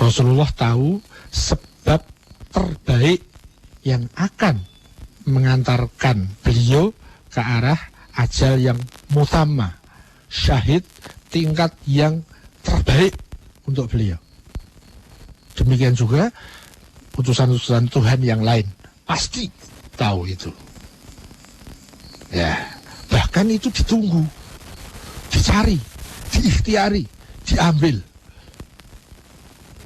Rasulullah tahu sebab terbaik yang akan mengantarkan beliau ke arah ajal yang mutamma, syahid tingkat yang terbaik untuk beliau. Demikian juga utusan-utusan Tuhan yang lain pasti tahu itu. Ya, bahkan itu ditunggu, dicari, diikhtiari, diambil.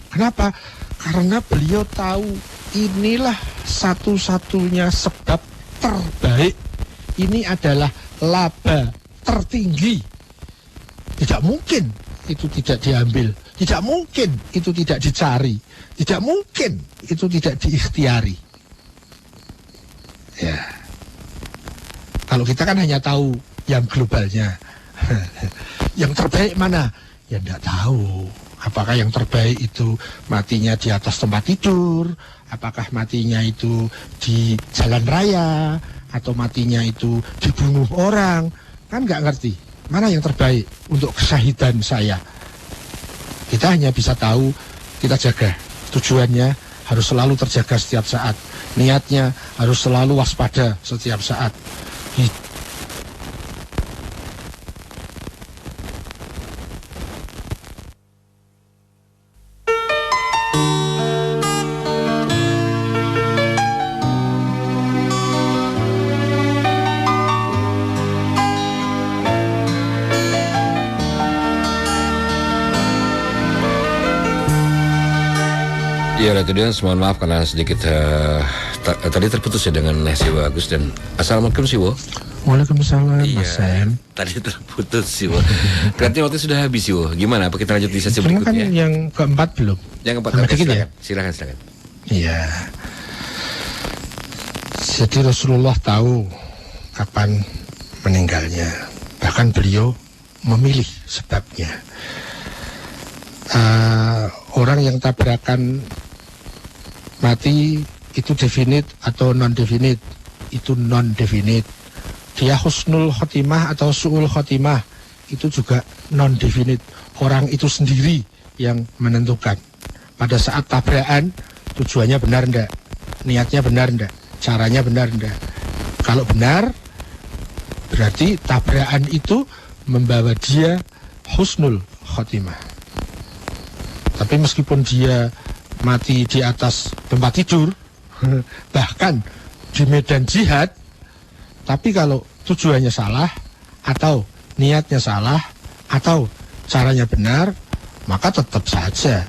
Kenapa? Karena beliau tahu inilah satu-satunya sebab terbaik. Ini adalah laba tertinggi. Tidak mungkin itu tidak diambil. Tidak mungkin itu tidak dicari. Tidak mungkin itu tidak diikhtiari. Ya. Kalau kita kan hanya tahu yang globalnya. Yang terbaik mana? Ya tidak tahu. Apakah yang terbaik itu matinya di atas tempat tidur? Apakah matinya itu di jalan raya? Atau matinya itu dibunuh orang? Kan nggak ngerti. Mana yang terbaik untuk kesyahidan saya? Kita hanya bisa tahu, kita jaga. Tujuannya harus selalu terjaga setiap saat. Niatnya harus selalu waspada setiap saat. Ya, Ratu Dians, mohon maaf karena sedikit tadi terputus ya dengan Siwo Agus. Dan Assalamualaikum Siwo. Waalaikumsalam, iya, Mas Sam. Tadi terputus Siwo. Berarti waktu sudah habis Siwo. Gimana? Apa kita lanjut di sesi berikutnya? Kan yang keempat belum. Yang keempat silakan. Silakan. Iya. Jadi Rasulullah tahu kapan meninggalnya. Bahkan beliau memilih sebabnya. Orang yang tabrakan mati itu definite atau non-definite? Itu non-definite. Dia husnul khotimah atau su'ul khotimah, itu juga non-definite. Orang itu sendiri yang menentukan. Pada saat tabrakan, tujuannya benar enggak? Niatnya benar enggak? Caranya benar enggak? Kalau benar, berarti tabrakan itu membawa dia husnul khotimah. Tapi meskipun dia mati di atas tempat tidur, bahkan di medan jihad, tapi kalau tujuannya salah, atau niatnya salah, atau caranya benar, maka tetap saja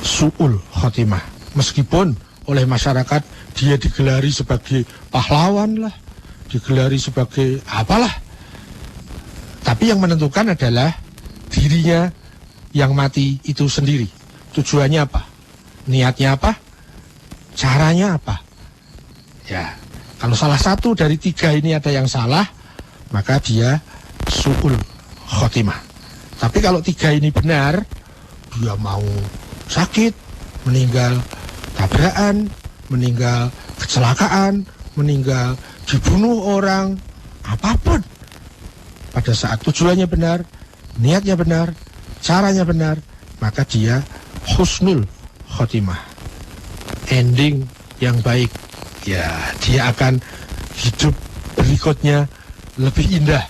su'ul khotimah. Meskipun oleh masyarakat dia digelari sebagai pahlawan lah, digelari sebagai apalah. Tapi yang menentukan adalah dirinya yang mati itu sendiri. Tujuannya apa? Niatnya apa? Caranya apa? Ya, kalau salah satu dari tiga ini ada yang salah, maka dia su'ul khotimah. Tapi kalau tiga ini benar, dia mau sakit, meninggal tabrakan, meninggal kecelakaan, meninggal dibunuh orang, apapun. Pada saat tujuannya benar, niatnya benar, caranya benar, maka dia husnul khotimah, ending yang baik. Ya, dia akan hidup berikutnya lebih indah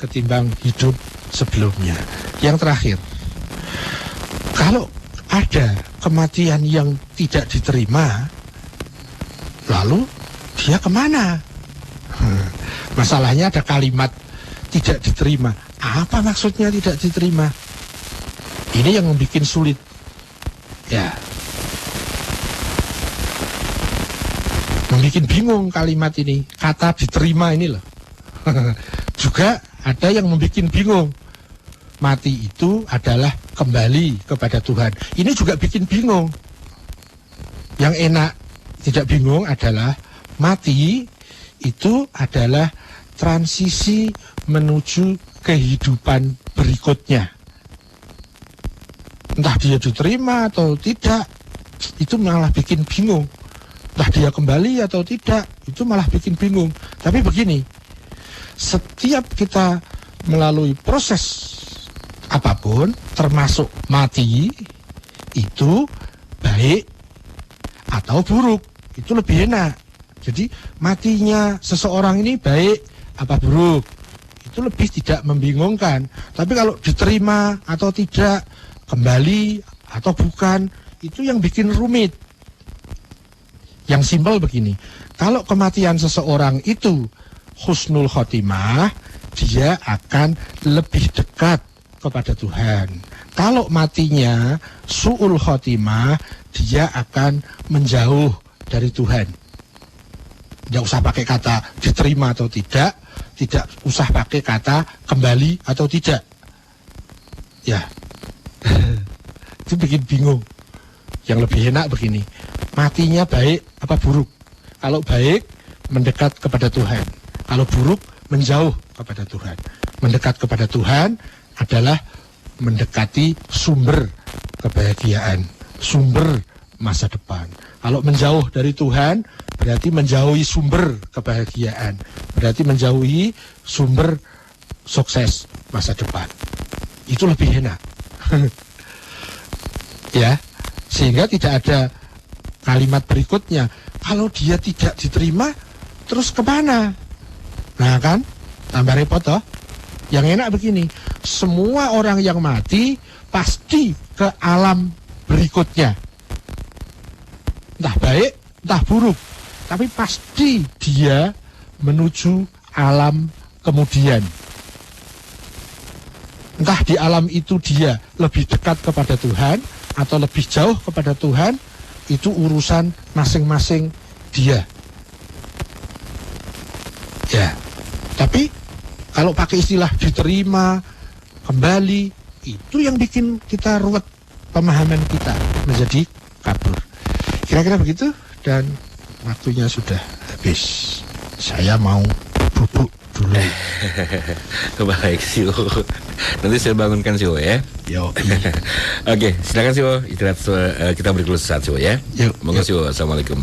ketimbang hidup sebelumnya. Yang terakhir, kalau ada kematian yang tidak diterima, lalu dia kemana? Masalahnya ada kalimat tidak diterima. Apa maksudnya tidak diterima? Ini yang membuat sulit. Ya. Membuat bingung kalimat ini. Kata diterima ini loh. Juga ada yang membuat bingung. Mati itu adalah kembali kepada Tuhan. Ini juga bikin bingung. Yang enak tidak bingung adalah mati itu adalah transisi menuju kehidupan berikutnya. Entah dia diterima atau tidak, itu malah bikin bingung. Entah dia kembali atau tidak, itu malah bikin bingung. Tapi begini, setiap kita melalui proses apapun, termasuk mati, itu baik atau buruk, itu lebih enak. Jadi matinya seseorang ini baik apa buruk, itu lebih tidak membingungkan. Tapi kalau diterima atau tidak, kembali atau bukan, itu yang bikin rumit. Yang simpel begini, kalau kematian seseorang itu husnul khotimah, dia akan lebih dekat kepada Tuhan. Kalau matinya su'ul khotimah, dia akan menjauh dari Tuhan. Tidak usah pakai kata diterima atau tidak usah pakai kata kembali atau tidak. Ya, itu bikin bingung. Yang lebih enak begini, matinya baik apa buruk? Kalau baik, mendekat kepada Tuhan. Kalau buruk, menjauh kepada Tuhan. Mendekat kepada Tuhan adalah mendekati sumber kebahagiaan, sumber masa depan. Kalau menjauh dari Tuhan, berarti menjauhi sumber kebahagiaan, berarti menjauhi sumber sukses masa depan. Itu lebih enak. Ya, sehingga tidak ada kalimat berikutnya, kalau dia tidak diterima, terus kemana? Nah kan, tambah repot toh. Yang enak begini, semua orang yang mati pasti ke alam berikutnya. Entah baik, entah buruk, tapi pasti dia menuju alam kemudian. Entah di alam itu dia lebih dekat kepada Tuhan atau lebih jauh kepada Tuhan, itu urusan masing-masing dia. Ya, tapi kalau pakai istilah diterima, kembali, itu yang bikin kita ruwet, pemahaman kita menjadi kabur. Kira-kira begitu, dan waktunya sudah habis. Saya mau bubuk dulu. Baik, Siwo. Nanti saya bangunkan Siwo ya. Yo. Oke, silakan Siwo. Istirahat, kita beri dulu saat Siwo ya. Yuk. Monggo Siwo. Assalamualaikum.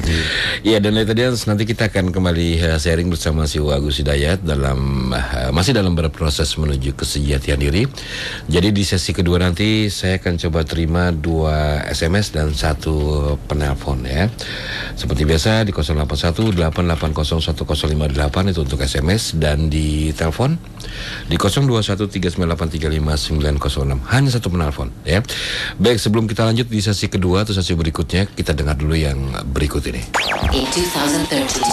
Iya, dan tadi nanti kita akan kembali sharing bersama Siwo Agus Hidayat dalam masih dalam berproses menuju kesejatian diri. Jadi di sesi kedua nanti saya akan coba terima 2 SMS dan 1 penelpon ya. Seperti biasa di 0818801058 itu untuk SMS, dan di telepon di 0213983596. Hanya 1 penelpon ya. Baik, sebelum kita lanjut di sesi kedua atau sesi berikutnya, kita dengar dulu yang berikut ini. In 2030,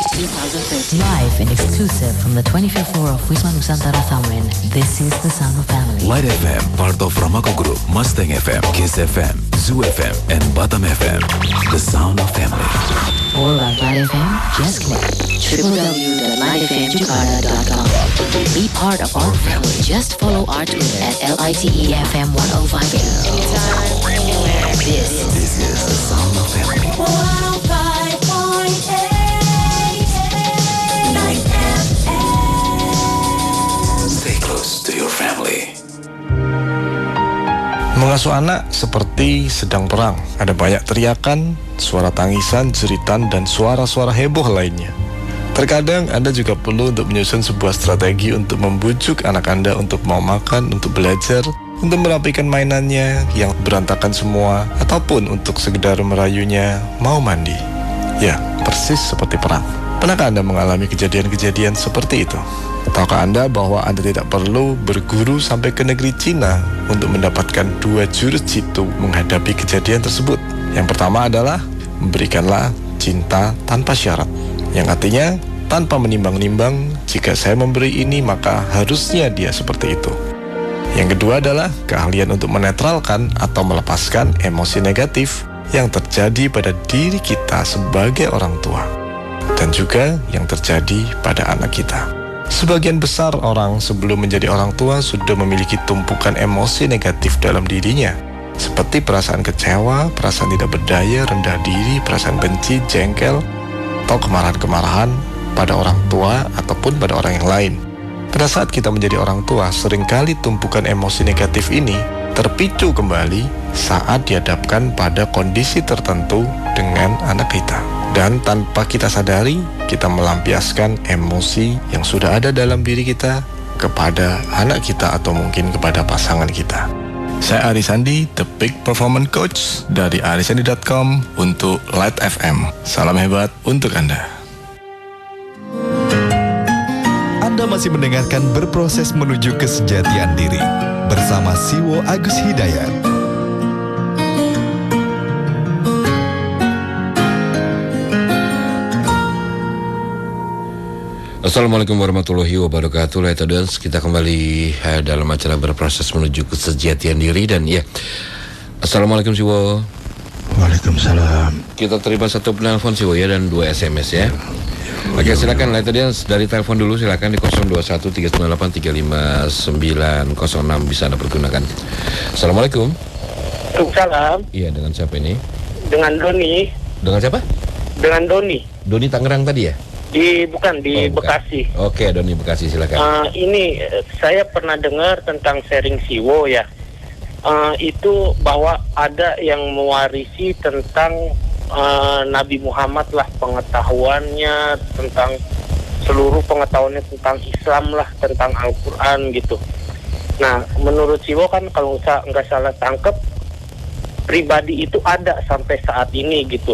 live and exclusive from the 25th floor of Wisma Nusantara Thamrin, this is the Sound of Family. Light FM, part of Ramako Group, Mustang FM, Kiss FM, Zoo FM, and Batam FM. The Sound of Family. Or about Light FM, just click www.lightfmjakarta.com. Be part of our family. Just follow our Twitter at LITEFM 105. This is the Sound of Family. 105.8 Light FM. Stay close to your family. Mengasuh anak seperti sedang perang. Ada banyak teriakan, suara tangisan, jeritan, dan suara-suara heboh lainnya. Terkadang Anda juga perlu untuk menyusun sebuah strategi untuk membujuk anak Anda untuk mau makan, untuk belajar, untuk merapikan mainannya yang berantakan semua, ataupun untuk sekedar merayunya mau mandi. Ya, persis seperti perang. Pernahkah Anda mengalami kejadian-kejadian seperti itu? Tahukah Anda bahwa Anda tidak perlu berguru sampai ke negeri Cina untuk mendapatkan 2 jurus jitu menghadapi kejadian tersebut? Yang pertama adalah berikanlah cinta tanpa syarat, yang artinya tanpa menimbang-nimbang, jika saya memberi ini maka harusnya dia seperti itu. Yang kedua adalah keahlian untuk menetralkan atau melepaskan emosi negatif yang terjadi pada diri kita sebagai orang tua, dan juga yang terjadi pada anak kita. Sebagian besar orang sebelum menjadi orang tua sudah memiliki tumpukan emosi negatif dalam dirinya, seperti perasaan kecewa, perasaan tidak berdaya, rendah diri, perasaan benci, jengkel, atau kemarahan-kemarahan pada orang tua ataupun pada orang yang lain. Pada saat kita menjadi orang tua, seringkali tumpukan emosi negatif ini terpicu kembali saat dihadapkan pada kondisi tertentu dengan anak kita. Dan tanpa kita sadari, kita melampiaskan emosi yang sudah ada dalam diri kita kepada anak kita atau mungkin kepada pasangan kita. Saya Ari Sandi, The Peak Performance Coach dari arisandi.com untuk Light FM. Salam hebat untuk Anda. Anda masih mendengarkan Berproses Menuju Kesejatian Diri bersama Siwo Agus Hidayat. Assalamualaikum warahmatullahi wabarakatuh. Kita kembali dalam acara Berproses Menuju Kesejatian Diri. Dan ya, Assalamualaikum Siwo. Waalaikumsalam. Kita terima satu penelpon Siwo ya, dan 2 SMS ya. Oke, silakan dari telepon dulu, silakan di 021398350906 bisa Anda pergunakan. Assalamualaikum. Waalaikumsalam. Iya, dengan siapa ini? Dengan Doni. Dengan siapa? Dengan Doni. Doni Tangerang tadi ya? Bukan di Bekasi. Oke, Doni Bekasi, silakan. Ini saya pernah dengar tentang sharing Siwo ya. Itu bahwa ada yang mewarisi tentang Nabi Muhammad lah, pengetahuannya tentang seluruh pengetahuannya tentang Islam lah, tentang Al-Quran gitu. Nah, menurut Siwo kan kalau nggak salah tangkep, pribadi itu ada sampai saat ini gitu.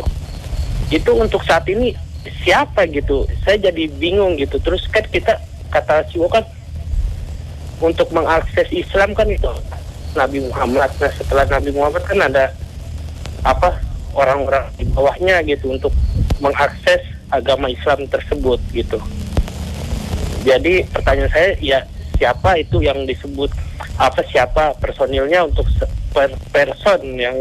Itu untuk saat ini siapa gitu? Saya jadi bingung gitu. Terus kan kita, kata Siwo kan, untuk mengakses Islam kan itu Nabi Muhammad. Nah, setelah Nabi Muhammad kan ada orang-orang di bawahnya gitu untuk mengakses agama Islam tersebut gitu. Jadi pertanyaan saya ya, siapa itu yang disebut, siapa personilnya untuk person yang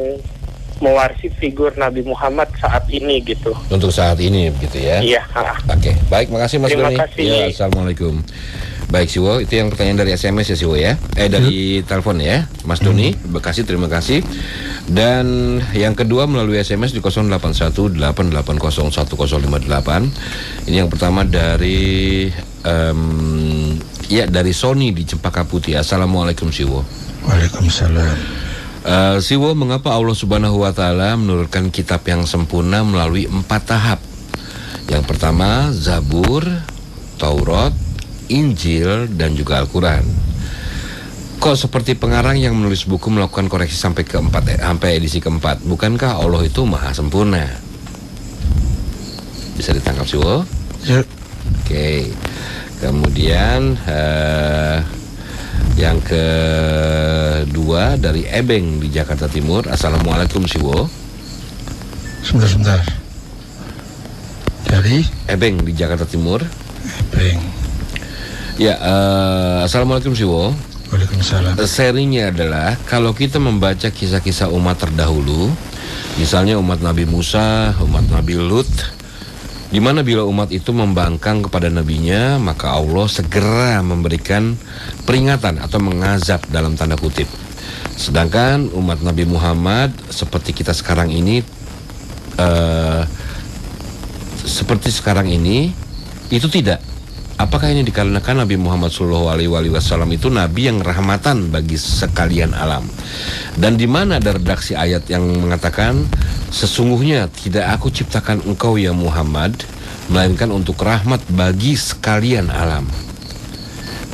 mewarisi figur Nabi Muhammad saat ini gitu. Untuk saat ini gitu ya. Iya. Oke, baik, makasih Mas Doni. Terima kasih. Ya, Assalamualaikum. Baik Siwo, itu yang pertanyaan dari SMS ya Siwo ya. Dari telepon ya, Mas Doni Bekasi, terima kasih. Dan yang kedua melalui SMS di 0818801058. Ini yang pertama dari dari Sony di Cempaka Putih. Assalamualaikum Siwo. Waalaikumsalam. Siwo, mengapa Allah Subhanahu wa Ta'ala menurunkan kitab yang sempurna melalui 4 tahap? Yang pertama Zabur, Taurat, Injil, dan juga Al-Quran. Kok seperti pengarang yang menulis buku melakukan koreksi sampai edisi keempat? Bukankah Allah itu maha sempurna? Bisa ditangkap Siwo? Ya. Oke. Kemudian yang kedua dari Ebeng di Jakarta Timur. Assalamualaikum Siwo. Sebentar. Dari Ebeng di Jakarta Timur. Ebeng. Ya, Assalamualaikum Siwo. Waalaikumsalam. Serinya adalah kalau kita membaca kisah-kisah umat terdahulu, misalnya umat Nabi Musa, umat Nabi Lut, di mana bila umat itu membangkang kepada nabinya, maka Allah segera memberikan peringatan atau mengazab dalam tanda kutip. Sedangkan umat Nabi Muhammad seperti kita sekarang ini, itu tidak. Apakah ini dikarenakan Nabi Muhammad SAW itu Nabi yang rahmatan bagi sekalian alam? Dan di mana ada redaksi ayat yang mengatakan, sesungguhnya tidak aku ciptakan engkau ya Muhammad, melainkan untuk rahmat bagi sekalian alam.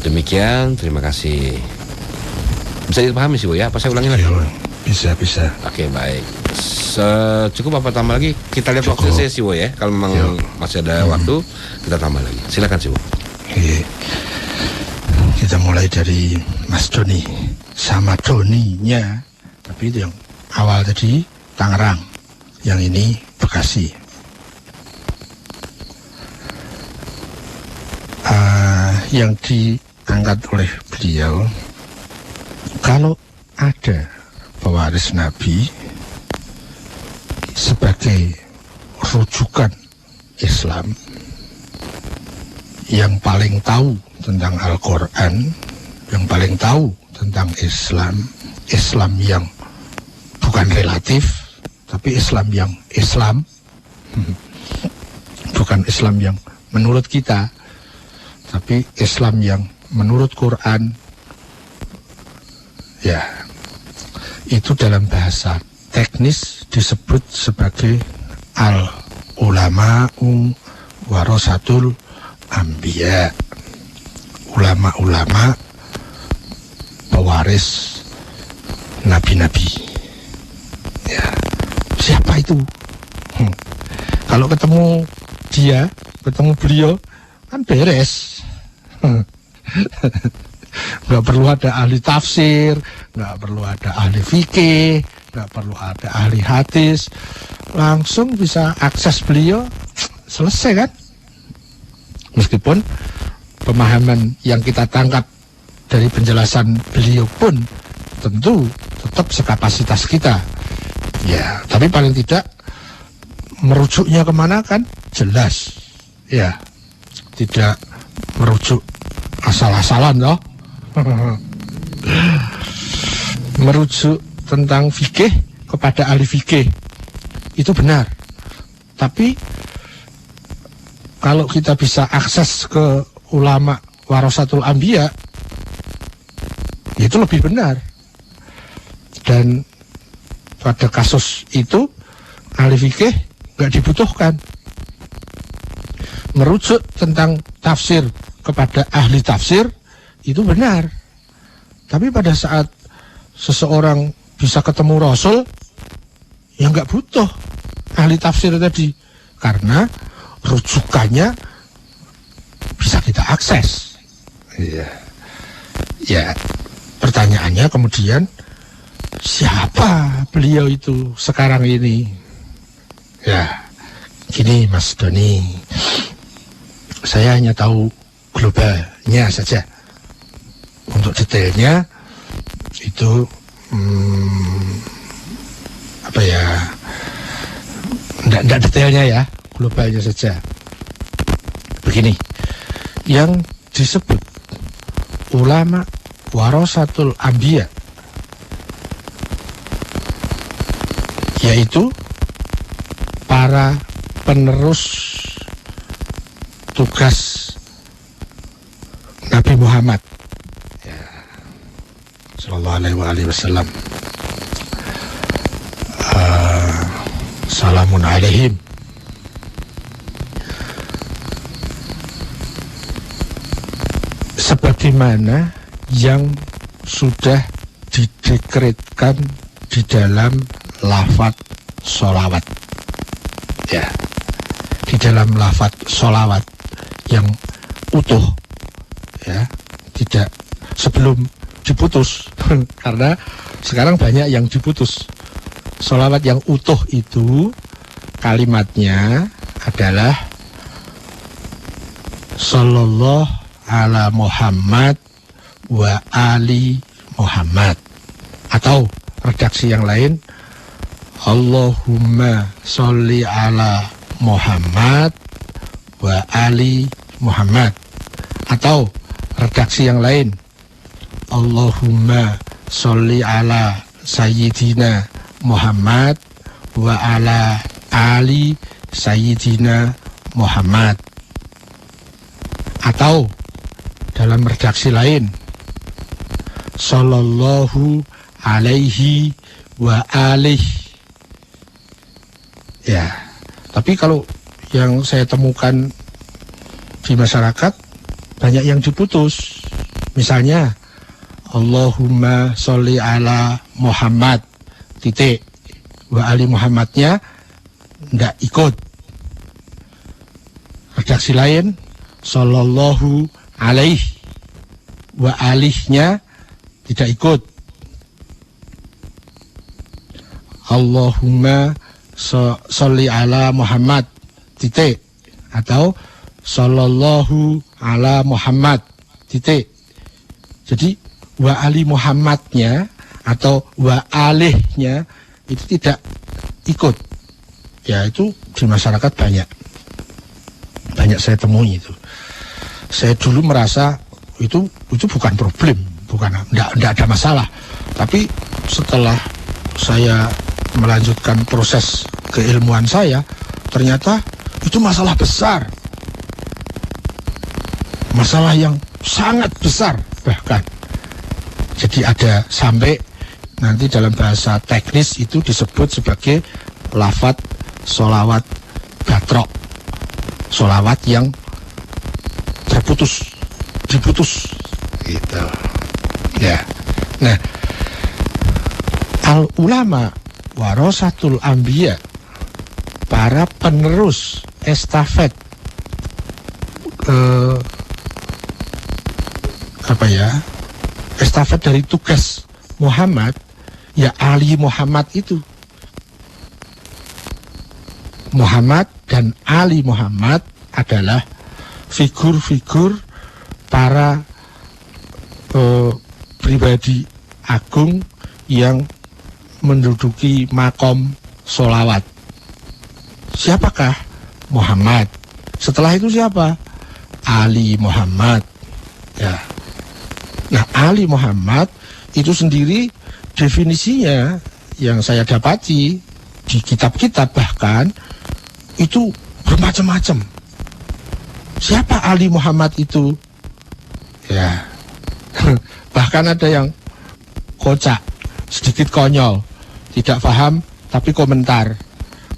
Demikian, terima kasih. Bisa dipahami sih Bu ya? Apa saya ulangi lagi? Bisa. Oke, baik. Cukup apa tambah lagi? Kita lihat waktu saya sih Bu ya. Kalau memang masih ada waktu, kita tambah lagi. Silakan sih Bu. Oke. Kita mulai dari Mas Doni sama Doninya. Tapi itu yang awal tadi Tangerang, yang ini Bekasi. Yang diangkat oleh beliau, kalau ada pewaris Nabi sebagai rujukan Islam yang paling tahu tentang Al-Quran, yang paling tahu tentang Islam yang bukan relatif, tapi Islam yang Islam, bukan Islam yang menurut kita, tapi Islam yang menurut Quran. Ya, itu dalam bahasa teknis disebut sebagai al-ulama'u warasatul anbiya. Ulama-ulama pewaris nabi-nabi. Ya, siapa itu? Kalau ketemu dia, ketemu beliau, kan beres. Nggak perlu ada ahli tafsir, nggak perlu ada ahli fikih, nggak perlu ada ahli hadis, langsung bisa akses beliau, selesai kan? Meskipun pemahaman yang kita tangkap dari penjelasan beliau pun tentu tetap sekapasitas kita. Ya, tapi paling tidak merujuknya kemana kan jelas. Ya, tidak merujuk asal-asalan loh. Merujuk tentang fikih kepada ahli fikih itu benar. Tapi kalau kita bisa akses ke ulama warasatul anbiya, itu lebih benar. Dan pada kasus itu ahli fikih nggak dibutuhkan. Merujuk tentang tafsir kepada ahli tafsir itu benar. Tapi pada saat seseorang bisa ketemu Rasul, ya nggak butuh ahli tafsir tadi, karena rujukannya bisa kita akses. Iya. Ya, pertanyaannya kemudian, siapa beliau itu sekarang ini? Ya, gini Mas Doni, saya hanya tahu globalnya saja. Untuk detailnya itu apa ya? Enggak detailnya ya, globalnya saja. Begini, yang disebut ulama warasatul anbiya, yaitu para penerus tugas Nabi Muhammad sallallahu alaihi wasallam. Salamun alaihim. Sebagaimana yang sudah didekretkan di dalam lafaz sholawat. Ya, di dalam lafaz sholawat yang utuh, ya, tidak sebelum diputus. Karena sekarang banyak yang diputus. Sholawat yang utuh itu kalimatnya adalah Sallallahu ala Muhammad wa ali Muhammad, atau redaksi yang lain Allahumma sholli ala Muhammad wa ali Muhammad, atau redaksi yang lain Allahumma sholli ala Sayyidina Muhammad wa ala ali Sayyidina Muhammad, atau dalam redaksi lain Sallallahu alaihi wa alih. Ya, tapi kalau yang saya temukan di masyarakat banyak yang diputus. Misalnya Allahumma sholli ala Muhammad titik, wa ali Muhammadnya nggak ikut. Redaksi lain Sallallahu alaih wa alihnya tidak ikut. Allahumma sholli ala Muhammad titik, atau Sallallahu ala Muhammad titik. Jadi wa ali Muhammadnya atau wa alihnya itu tidak ikut. Ya, itu di masyarakat banyak saya temui itu. Saya dulu merasa itu bukan problem, enggak ada masalah. Tapi setelah saya melanjutkan proses keilmuan saya, ternyata itu masalah besar. Masalah yang sangat besar bahkan. Jadi ada sampai nanti dalam bahasa teknis itu disebut sebagai lafadz sholawat batrok, sholawat yang diputus gitu ya. Nah, Al ulama warasatul anbiya, para penerus estafet estafet dari tugas Muhammad, ya Ali Muhammad itu. Muhammad dan Ali Muhammad adalah figur-figur para pribadi agung yang menduduki makom sholawat. Siapakah? Muhammad. Setelah itu siapa? Ali Muhammad. Ya. Nah, Ali Muhammad itu sendiri definisinya yang saya dapati di kitab-kitab bahkan itu bermacam-macam. Siapa Ali Muhammad itu? Ya. Bahkan ada yang kocak, sedikit konyol, tidak paham tapi komentar.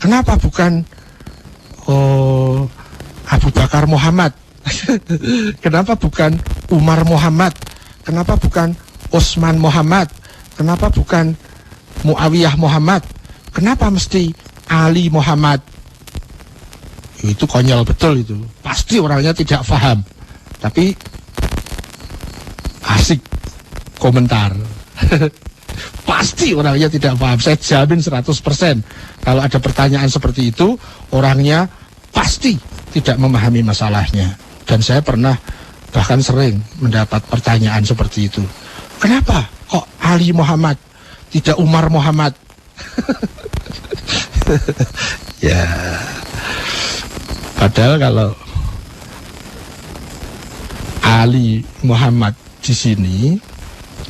Kenapa bukan Abu Bakar Muhammad? Kenapa bukan Umar Muhammad? Kenapa bukan Utsman Muhammad? Kenapa bukan Muawiyah Muhammad? Kenapa mesti Ali Muhammad? Itu konyol betul itu. Pasti orangnya tidak paham. Tapi asik komentar. Pasti orangnya tidak paham. Saya jamin 100%. Kalau ada pertanyaan seperti itu, orangnya pasti tidak memahami masalahnya. Dan saya pernah bahkan sering mendapat pertanyaan seperti itu. Kenapa kok Ali Muhammad, tidak Umar Muhammad? Ya, padahal kalau Ali Muhammad di sini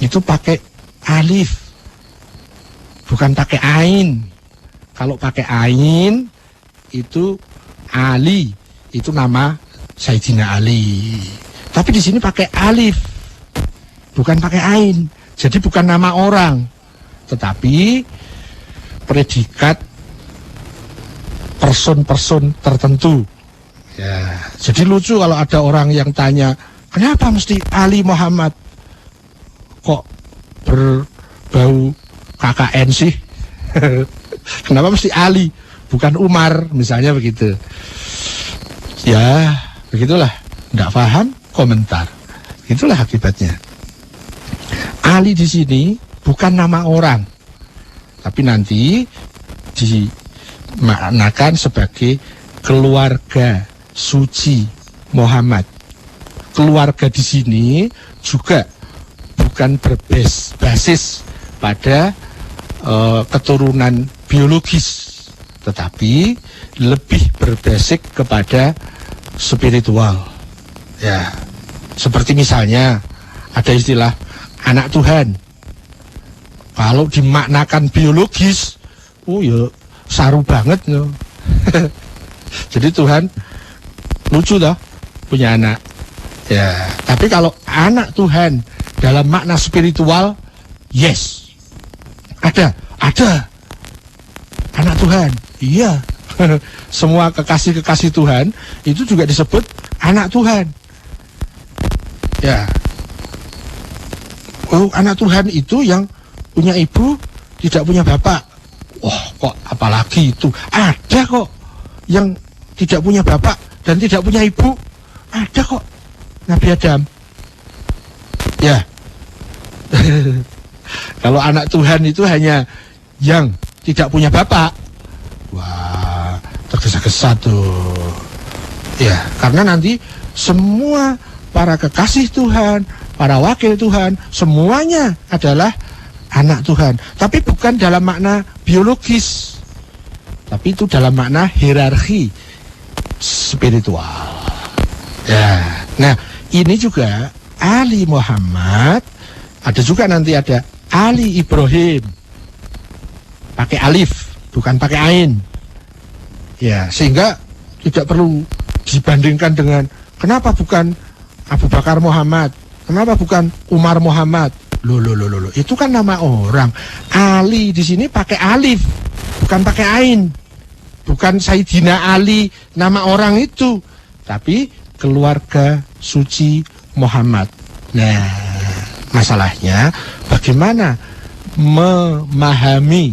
itu pakai alif, bukan pakai ain. Kalau pakai ain itu Ali, itu nama Sayyidina Ali. Tapi di sini pakai alif, bukan pakai ain. Jadi bukan nama orang, tetapi predikat person-person tertentu. Ya, jadi lucu kalau ada orang yang tanya, kenapa mesti Ali Muhammad? Kok berbau KKN sih? Kenapa mesti Ali, bukan Umar, misalnya begitu. Ya, begitulah. Nggak paham, komentar. Itulah akibatnya. Ali di sini bukan nama orang, tapi nanti dimaknakan sebagai keluarga suci Muhammad. Keluarga di sini juga bukan berbasis pada keturunan biologis, tetapi lebih berbasis kepada spiritual. Ya, seperti misalnya ada istilah anak Tuhan. Kalau dimaknakan biologis, ya saru banget no. Jadi Tuhan lucu toh punya anak. Ya, tapi kalau anak Tuhan dalam makna spiritual, yes. Ada anak Tuhan. Iya. Semua kekasih-kekasih Tuhan itu juga disebut anak Tuhan. Ya. Oh, anak Tuhan itu yang punya ibu, tidak punya bapak. Wah, kok apalagi itu? Ada kok yang tidak punya bapak dan tidak punya ibu. Ada kok. Nabi Adam. Ya. Kalau anak Tuhan itu hanya yang tidak punya bapak. Wah, tergesa-gesa tuh. Ya, karena nanti semua para kekasih Tuhan, para wakil Tuhan, semuanya adalah anak Tuhan. Tapi bukan dalam makna biologis, tapi itu dalam makna hierarki spiritual. Ya, nah ini juga Ali Muhammad. Ada juga nanti ada Ali Ibrahim, pakai alif, bukan pakai ain. Ya, sehingga tidak perlu dibandingkan dengan kenapa bukan Abu Bakar Muhammad, kenapa bukan Umar Muhammad. Loh, itu kan nama orang. Ali di sini pakai alif, bukan pakai ain. Bukan Sayyidina Ali nama orang itu, tapi keluarga suci Muhammad. Nah, masalahnya bagaimana memahami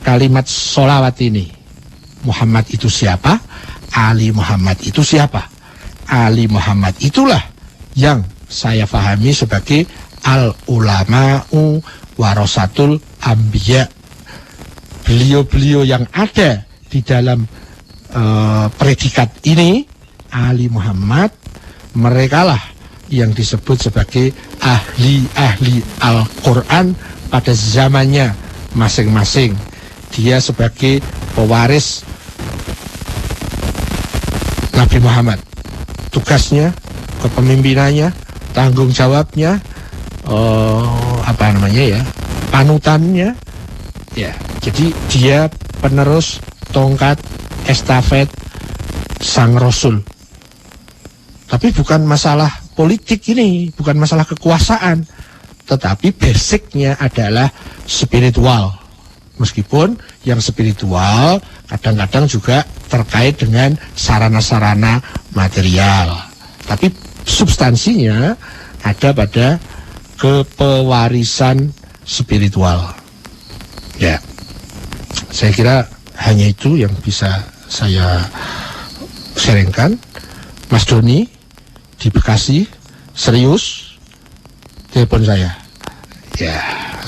kalimat sholawat ini. Muhammad itu siapa? Ali Muhammad itu siapa? Ali Muhammad itulah yang saya pahami sebagai al-ulama'u warasatul anbiya. Beliau-beliau yang ada di dalam predikat ini, Ali Muhammad, merekalah yang disebut sebagai ahli-ahli Al-Quran pada zamannya masing-masing. Dia sebagai pewaris Nabi Muhammad. Tugasnya, kepemimpinannya, tanggung jawabnya, panutannya, ya. Jadi dia penerus tongkat estafet sang Rasul. Tapi bukan masalah politik ini, bukan masalah kekuasaan, tetapi basicnya adalah spiritual. Meskipun yang spiritual kadang-kadang juga terkait dengan sarana-sarana material, tapi substansinya ada pada kepewarisan spiritual. Ya, saya kira hanya itu yang bisa saya sharingkan. Mas Doni di Bekasi, serius telepon saya. Ya,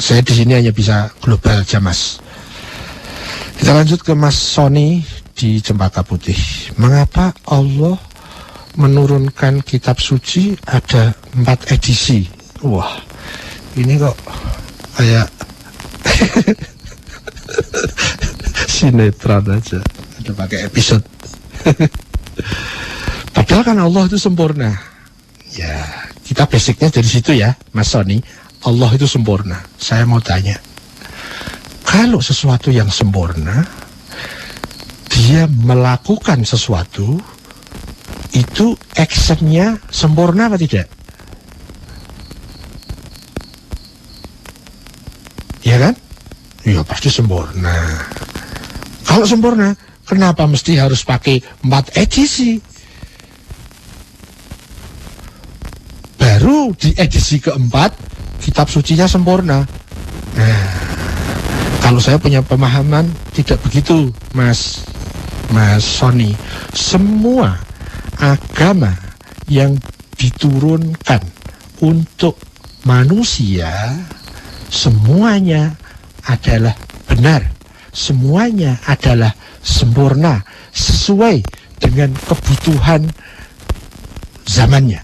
saya di sini hanya bisa global aja, Mas. Kita lanjut ke Mas Sony di Cempaka Putih. Mengapa Allah menurunkan kitab suci ada 4 edisi? Wah, ini kok kayak sinetron aja, ada pakai episode. Padahal kan Allah itu sempurna. Ya, kita basicnya dari situ ya, Mas Sony. Allah itu sempurna. Saya mau tanya, kalau sesuatu yang sempurna, dia melakukan sesuatu, itu actionnya sempurna apa tidak? Ya kan? Ya pasti sempurna. Kalau sempurna, kenapa mesti harus pakai 4 edisi? Baru di edisi keempat, kitab sucinya sempurna. Nah, kalau saya punya pemahaman tidak begitu, Mas Sony. Semua agama yang diturunkan untuk manusia, semuanya adalah benar, semuanya adalah sempurna, sesuai dengan kebutuhan zamannya.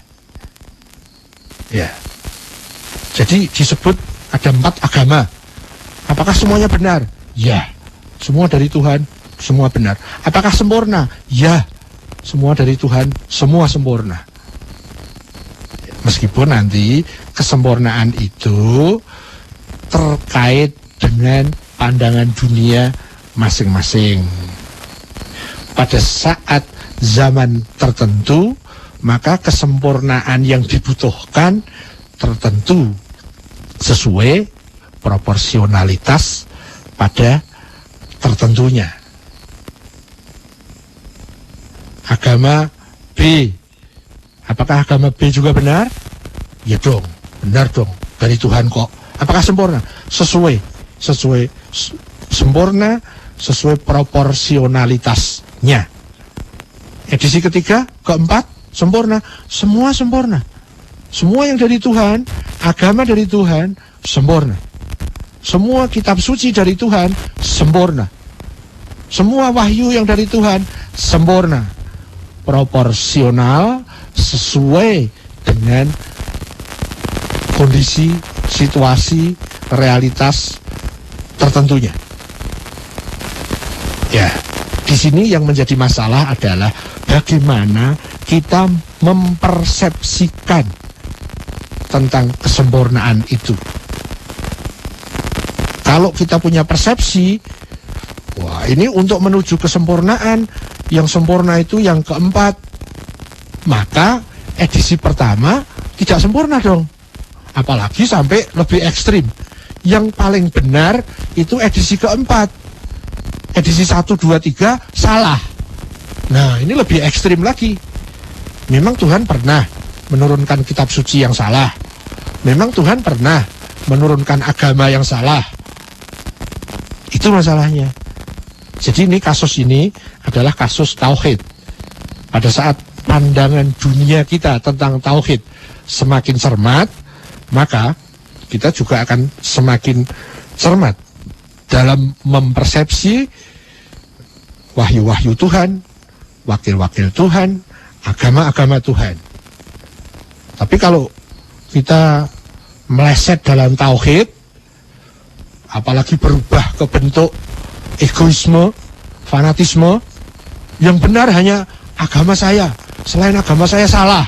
Ya, jadi disebut ada 4 agama. Apakah semuanya benar? Ya, semua dari Tuhan, semua benar. Apakah sempurna? Ya, semua dari Tuhan, semua sempurna. Meskipun nanti kesempurnaan itu terkait dengan pandangan dunia masing-masing. Pada saat zaman tertentu, maka kesempurnaan yang dibutuhkan tertentu sesuai proporsionalitas pada tertentunya. Agama B, apakah agama B juga benar? Ya dong, benar dong, dari Tuhan kok. Apakah sempurna? Sesuai sempurna, sesuai proporsionalitasnya. Edisi ketiga, keempat, sempurna. Semua sempurna. Semua yang dari Tuhan, agama dari Tuhan, sempurna. Semua kitab suci dari Tuhan, sempurna. Semua wahyu yang dari Tuhan, sempurna. Proporsional, sesuai dengan kondisi, situasi, realitas tertentunya. Ya, di sini yang menjadi masalah adalah bagaimana kita mempersepsikan tentang kesempurnaan itu. Kalau kita punya persepsi, wah ini untuk menuju kesempurnaan, yang sempurna itu yang keempat, maka edisi pertama tidak sempurna dong. Apalagi sampai lebih ekstrim. Yang paling benar itu edisi keempat. Edisi 1, 2, 3 salah. Nah ini lebih ekstrim lagi. Memang Tuhan pernah menurunkan kitab suci yang salah. Memang Tuhan pernah menurunkan agama yang salah. Itu masalahnya. Jadi kasus ini adalah kasus tauhid. Pada saat pandangan dunia kita tentang tauhid semakin cermat, maka kita juga akan semakin cermat dalam mempersepsi wahyu-wahyu Tuhan, wakil-wakil Tuhan, agama-agama Tuhan. Tapi kalau kita meleset dalam tauhid, apalagi berubah ke bentuk egoisme, fanatisme, yang benar hanya agama saya, selain agama saya salah.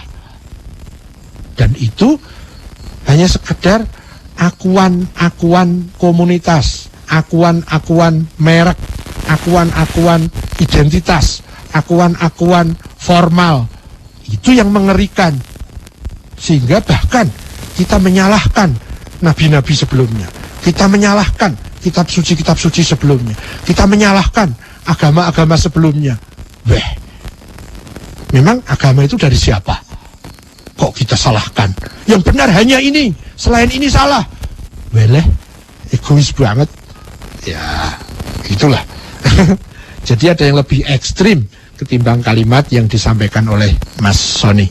Dan itu hanya sekedar akuan-akuan komunitas, akuan-akuan merek, akuan-akuan identitas, akuan-akuan formal. Itu yang mengerikan. Sehingga bahkan kita menyalahkan nabi-nabi sebelumnya. Kita menyalahkan kitab suci sebelumnya. Kita menyalahkan agama-agama sebelumnya. Memang agama itu dari siapa? Kok kita salahkan? Yang benar hanya ini, selain ini salah. Egois banget. Ya, gitulah. Jadi ada yang lebih ekstrim ketimbang kalimat yang disampaikan oleh Mas Sony.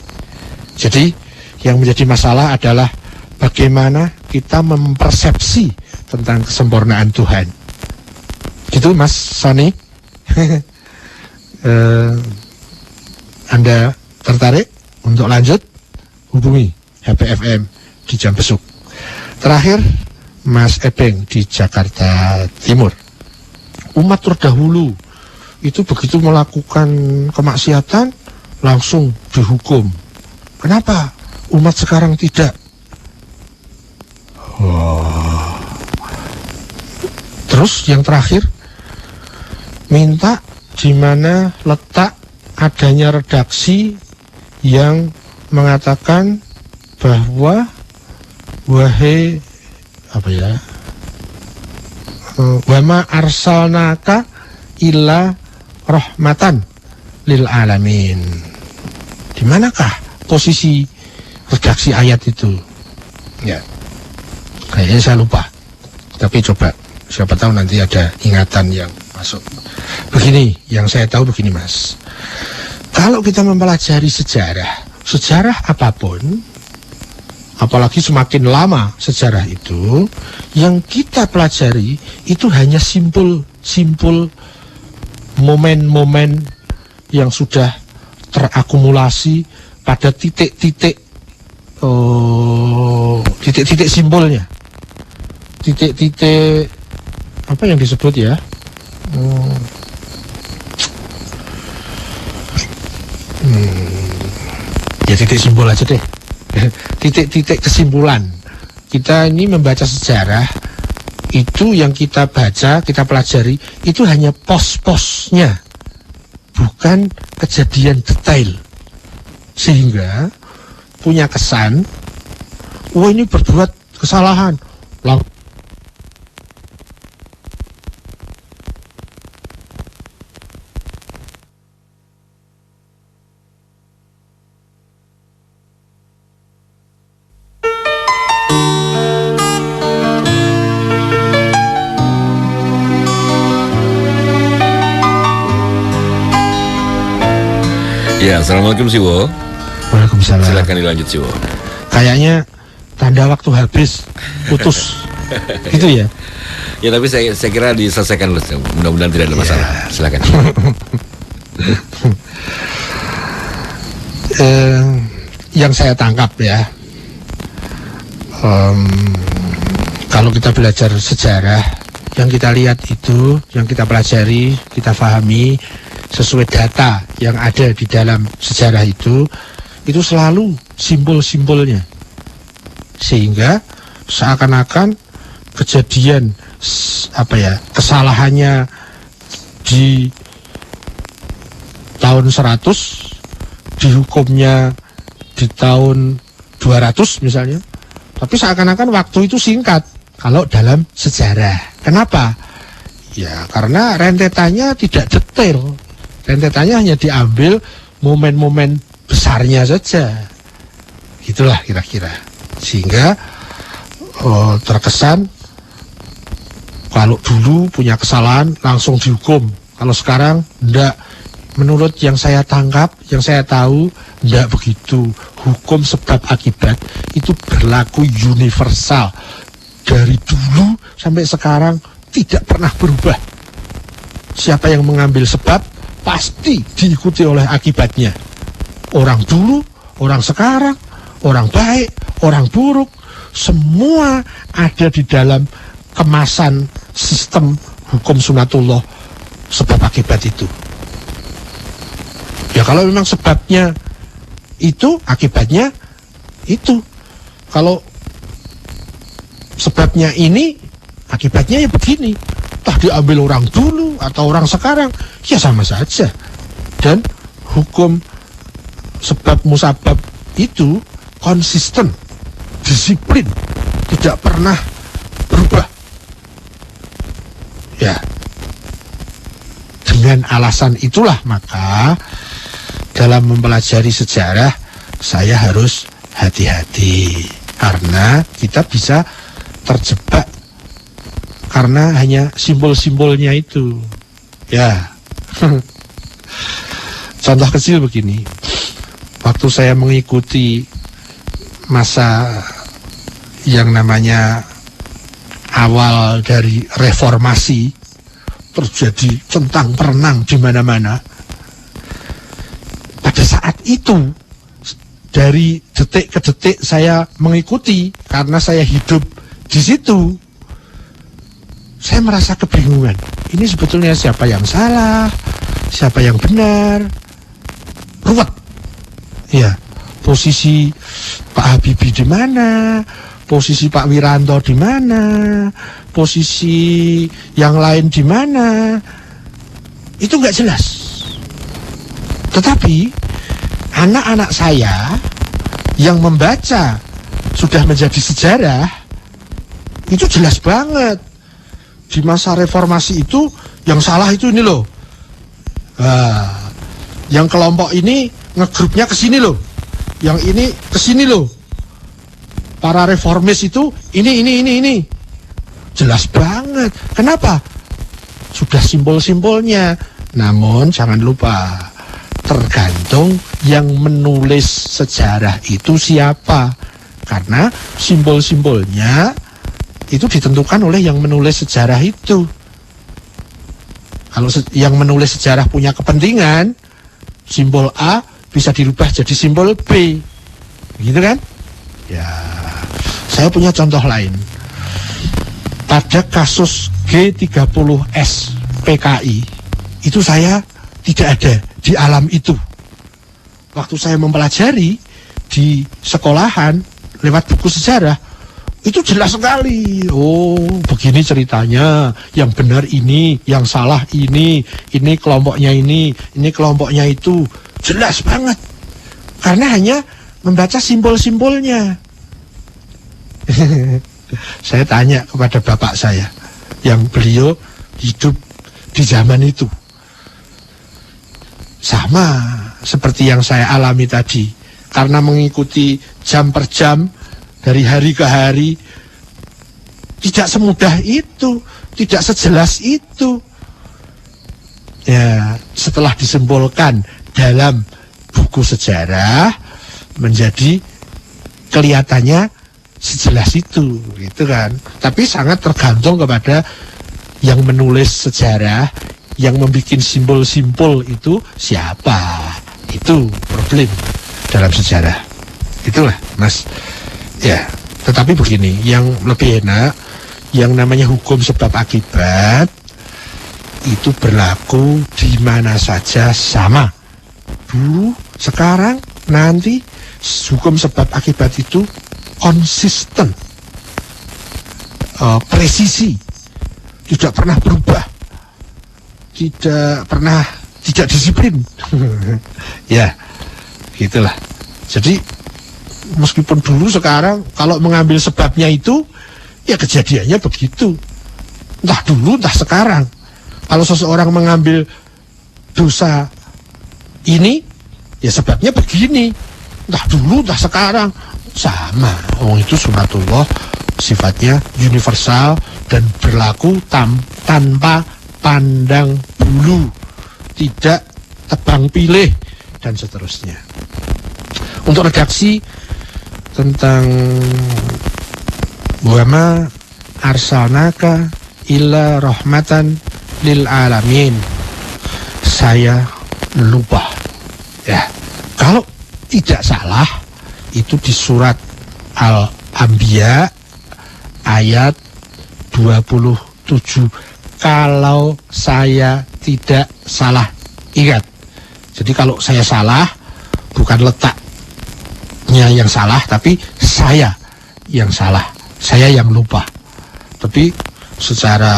Jadi yang menjadi masalah adalah bagaimana kita mempersepsi tentang kesempurnaan Tuhan. Gitu Mas Sony. Anda tertarik untuk lanjut? Hubungi HPFM di jam besuk. Terakhir, Mas Ebeng di Jakarta Timur. Umat terdahulu itu begitu melakukan kemaksiatan langsung dihukum. Kenapa umat sekarang tidak? Terus yang terakhir, minta di mana letak adanya redaksi yang mengatakan bahwa wahai wama arsalnaka illa rahmatan lil alamin. Di manakah posisi redaksi ayat itu? Ya, kayaknya saya lupa. Tapi coba, siapa tahu nanti ada ingatan yang masuk. Begini, yang saya tahu begini Mas. Kalau kita mempelajari sejarah apapun, apalagi semakin lama sejarah itu, yang kita pelajari itu hanya simpul momen-momen yang sudah terakumulasi pada titik-titik simbolnya, titik-titik apa yang disebut ya? Ya titik simbol aja deh. Titik-titik kesimpulan. Kita ini membaca sejarah, itu yang kita baca, kita pelajari, itu hanya pos-posnya, bukan kejadian detail. Sehingga punya kesan, wah ini berbuat kesalahan. Ya, assalamualaikum Siwo. Waalaikumsalam. Silakan dilanjut Siwo. Kayaknya tanda waktu habis, putus, gitu ya? Ya tapi saya kira diselesaikan, mudah-mudahan tidak ada masalah. Silakan. Yang saya tangkap ya, kalau kita belajar sejarah, yang kita lihat itu, yang kita pelajari, kita pahami sesuai data yang ada di dalam sejarah itu selalu simbol-simbolnya, sehingga seakan-akan kejadian kesalahannya di tahun 100 dihukumnya di tahun 200 misalnya, tapi seakan-akan waktu itu singkat kalau dalam sejarah. Kenapa? Ya karena rentetannya tidak detail. Rentetannya hanya diambil momen-momen besarnya saja. Itulah kira-kira. Sehingga terkesan kalau dulu punya kesalahan langsung dihukum. Kalau sekarang enggak. Menurut yang saya tangkap, yang saya tahu, enggak begitu. Hukum sebab akibat itu berlaku universal. Dari dulu sampai sekarang tidak pernah berubah. Siapa yang mengambil sebab pasti diikuti oleh akibatnya. Orang dulu, orang sekarang, orang baik, orang buruk, semua ada di dalam kemasan sistem hukum sunatullah sebab akibat itu. Ya kalau memang sebabnya itu, akibatnya itu. Kalau sebabnya ini, akibatnya ya begini. Entah diambil orang dulu atau orang sekarang, ya sama saja. Dan hukum sebab musabab itu konsisten, disiplin, tidak pernah berubah. Ya, dengan alasan itulah maka dalam mempelajari sejarah saya harus hati-hati, karena kita bisa terjebak karena hanya simbol-simbolnya itu. Ya, contoh kecil begini. Waktu saya mengikuti masa yang namanya awal dari reformasi, terjadi centang perenang di mana-mana. Pada saat itu, dari detik ke detik saya mengikuti, karena saya hidup di situ, saya merasa kebingungan. Ini sebetulnya siapa yang salah, siapa yang benar, ruwet. Ya, posisi Pak Habibie di mana, posisi Pak Wiranto di mana, posisi yang lain di mana, itu nggak jelas. Tetapi anak-anak saya yang membaca sudah menjadi sejarah, itu jelas banget. Di masa reformasi itu yang salah itu ini loh. Yang kelompok ini ngegrupnya ke sini loh. Yang ini ke sini loh. Para reformis itu ini. Jelas banget. Kenapa? Sudah simbol-simbolnya. Namun jangan lupa, tergantung yang menulis sejarah itu siapa. Karena simbol-simbolnya itu ditentukan oleh yang menulis sejarah itu. Kalau yang menulis sejarah punya kepentingan, simbol A bisa dirubah jadi simbol B. Gitu kan? Ya, saya punya contoh lain. Pada kasus G30S PKI, itu saya tidak ada di alam itu. Waktu saya mempelajari di sekolahan lewat buku sejarah, itu jelas sekali. Oh, begini ceritanya. Yang benar ini, yang salah ini kelompoknya ini kelompoknya itu. Jelas banget. Karena hanya membaca simbol-simbolnya. Saya tanya kepada bapak saya, yang beliau hidup di zaman itu. Sama seperti yang saya alami tadi. Karena mengikuti jam per jam, dari hari ke hari, tidak semudah itu, tidak sejelas itu. Ya, setelah disimbolkan dalam buku sejarah, menjadi kelihatannya sejelas itu, gitu kan. Tapi sangat tergantung kepada yang menulis sejarah, yang membuat simbol-simbol itu siapa. Itu problem dalam sejarah. Itulah, Mas. Ya, tetapi begini, yang lebih enak, yang namanya hukum sebab akibat itu berlaku di mana saja sama. Dulu, sekarang, nanti, hukum sebab akibat itu konsisten, presisi, tidak pernah berubah, tidak disiplin. Ya, gitulah. Jadi meskipun dulu, sekarang kalau mengambil sebabnya itu, ya kejadiannya begitu. Entah dulu, entah sekarang. Kalau seseorang mengambil dosa ini, ya sebabnya begini. Entah dulu, entah sekarang. Sama. Oh, itu sunatullah, sifatnya universal dan berlaku tanpa pandang bulu, tidak tebang pilih, dan seterusnya. Untuk redaksi tentang wama arsalnaka illa rahmatan lil alamin, saya lupa ya. Kalau tidak salah itu di surat Al-Anbiya ayat 27, kalau saya tidak salah ingat. Jadi kalau saya salah, bukan letaknya yang salah, tapi saya yang salah, saya yang lupa. Tapi secara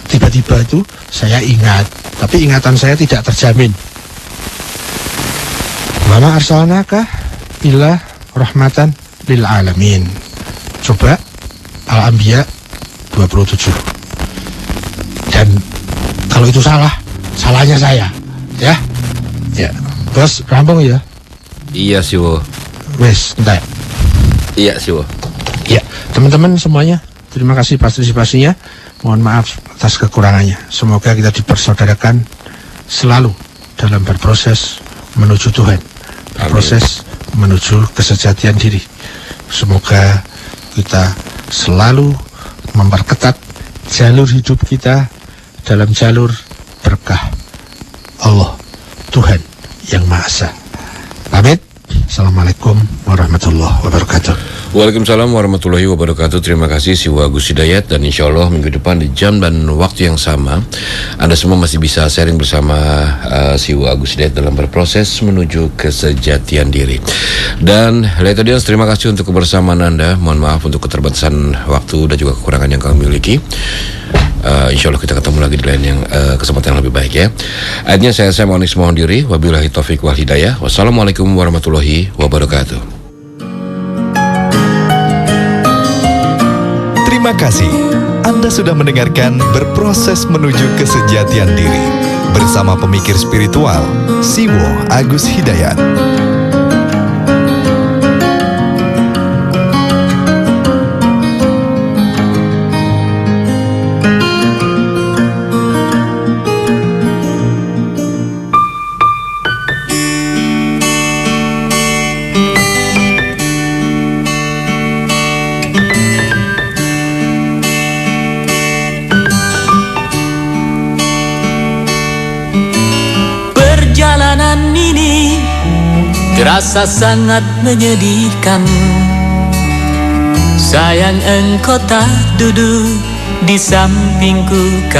tiba-tiba itu saya ingat, tapi ingatan saya tidak terjamin. Wama arsalnaka illa rahmatan lil alamin. Coba Al-Anbiya 27. Dan kalau itu salah, salahnya saya, ya. Ya, bos rampung ya. Iya sih, Wo. Wes, entar. Iya sih, Wo. Ya, teman-teman semuanya, terima kasih partisipasinya. Mohon maaf atas kekurangannya. Semoga kita dipersaudarakan selalu dalam berproses menuju Tuhan, berproses menuju kesejatian diri. Semoga kita selalu memperketat jalur hidup kita dalam jalur berkah Allah, Tuhan yang Maha Esa. Pamit. Assalamualaikum warahmatullahi wabarakatuh. Waalaikumsalam warahmatullahi wabarakatuh. Terima kasih Siwa Agus Hidayat, dan insya Allah minggu depan di jam dan waktu yang sama Anda semua masih bisa sharing bersama Siwa Agus Hidayat dalam berproses menuju kesejatian diri. Dan Late Audience, terima kasih untuk kebersamaan Anda. Mohon maaf untuk keterbatasan waktu dan juga kekurangan yang kami miliki. Insya Allah kita ketemu lagi di lain yang kesempatan yang lebih baik ya. Akhirnya saya Onyx mohon diri. Wabillahi taufiq wal hidayah. Wassalamualaikum warahmatullahi wabarakatuh. Terima kasih. Anda sudah mendengarkan Berproses Menuju Kesejatian Diri bersama pemikir spiritual Siwo Agus Hidayat. Perjalanan ini terasa sangat menyedihkan. Sayang engkau tak duduk di sampingku.